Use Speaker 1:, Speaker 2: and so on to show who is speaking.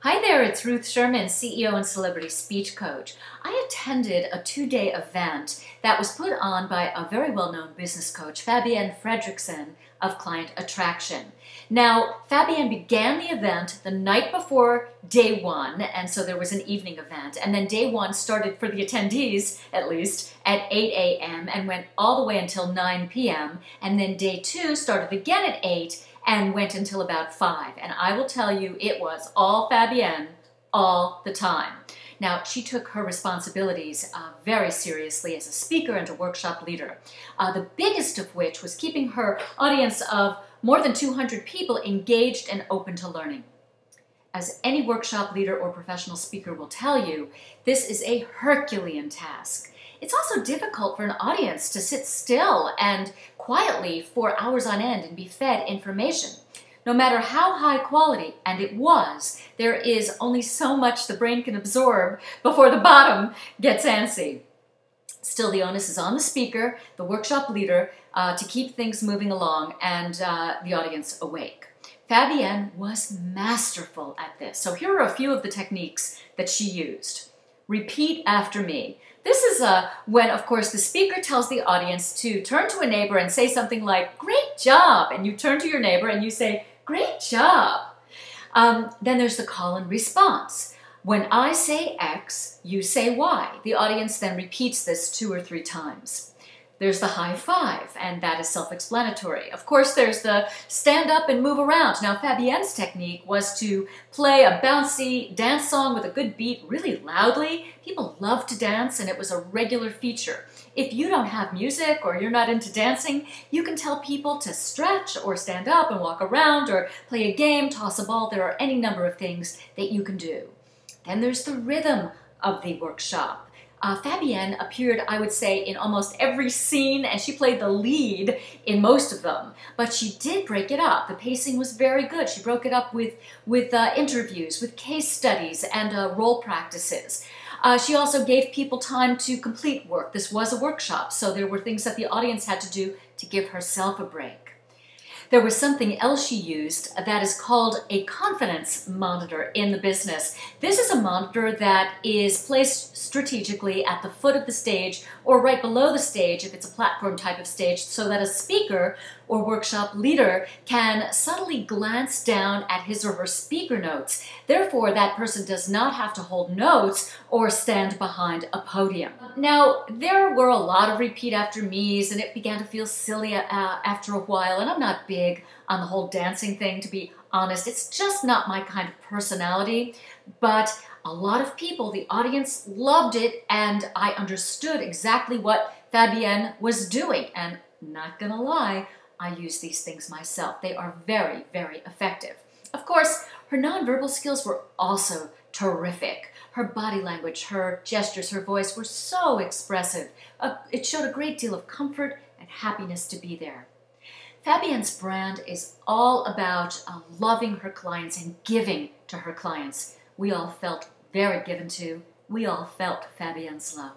Speaker 1: Hi there, it's Ruth Sherman, CEO and Celebrity Speech Coach. I attended a two-day event that was put on by a very well-known business coach, Fabienne Fredrickson of Client Attraction. Now, Fabienne began the event the night before day one, and so there was an evening event, and then day one started for the attendees, at least, at 8 a.m. and went all the way until 9 p.m., and then day two started again at 8 and went until about 5. And I will tell you, it was all Fabienne all the time. Now, she took her responsibilities very seriously as a speaker and a workshop leader, the biggest of which was keeping her audience of more than 200 people engaged and open to learning. As any workshop leader or professional speaker will tell you, this is a Herculean task. It's also difficult for an audience to sit still and quietly for hours on end and be fed information. No matter how high quality, and it was, there is only so much the brain can absorb before the bottom gets antsy. Still, the onus is on the speaker, the workshop leader, to keep things moving along and the audience awake. Fabienne was masterful at this. So here are a few of the techniques that she used. Repeat after me. This is when, of course, the speaker tells the audience to turn to a neighbor and say something like, "Great job," and you turn to your neighbor and you say, "Great job." Then there's the call and response. When I say X, you say Y. The audience then repeats this 2 or 3 times. There's the high five, and that is self-explanatory. Of course, there's the stand up and move around. Now, Fabienne's technique was to play a bouncy dance song with a good beat really loudly. People love to dance, and it was a regular feature. If you don't have music or you're not into dancing, you can tell people to stretch or stand up and walk around or play a game, toss a ball. There are any number of things that you can do. Then there's the rhythm of the workshop. Fabienne appeared, I would say, in almost every scene, and she played the lead in most of them. But she did break it up. The pacing was very good. She broke it up with interviews, with case studies, and role practices. She also gave people time to complete work. This was a workshop, so there were things that the audience had to do to give herself a break. There was something else she used that is called a confidence monitor in the business. This is a monitor that is placed strategically at the foot of the stage or right below the stage if it's a platform type of stage, so that a speaker or workshop leader can subtly glance down at his or her speaker notes. Therefore, that person does not have to hold notes or stand behind a podium. Now, there were a lot of repeat after me's, and it began to feel silly after a while, and I'm not big on the whole dancing thing, to be honest. It's just not my kind of personality, but a lot of people, the audience, loved it, and I understood exactly what Fabienne was doing, and not gonna lie, I use these things myself. They are very, very effective. Of course, her nonverbal skills were also terrific. Her body language, her gestures, her voice were so expressive. It showed a great deal of comfort and happiness to be there. Fabienne's brand is all about loving her clients and giving to her clients. We all felt very given to. We all felt Fabienne's love.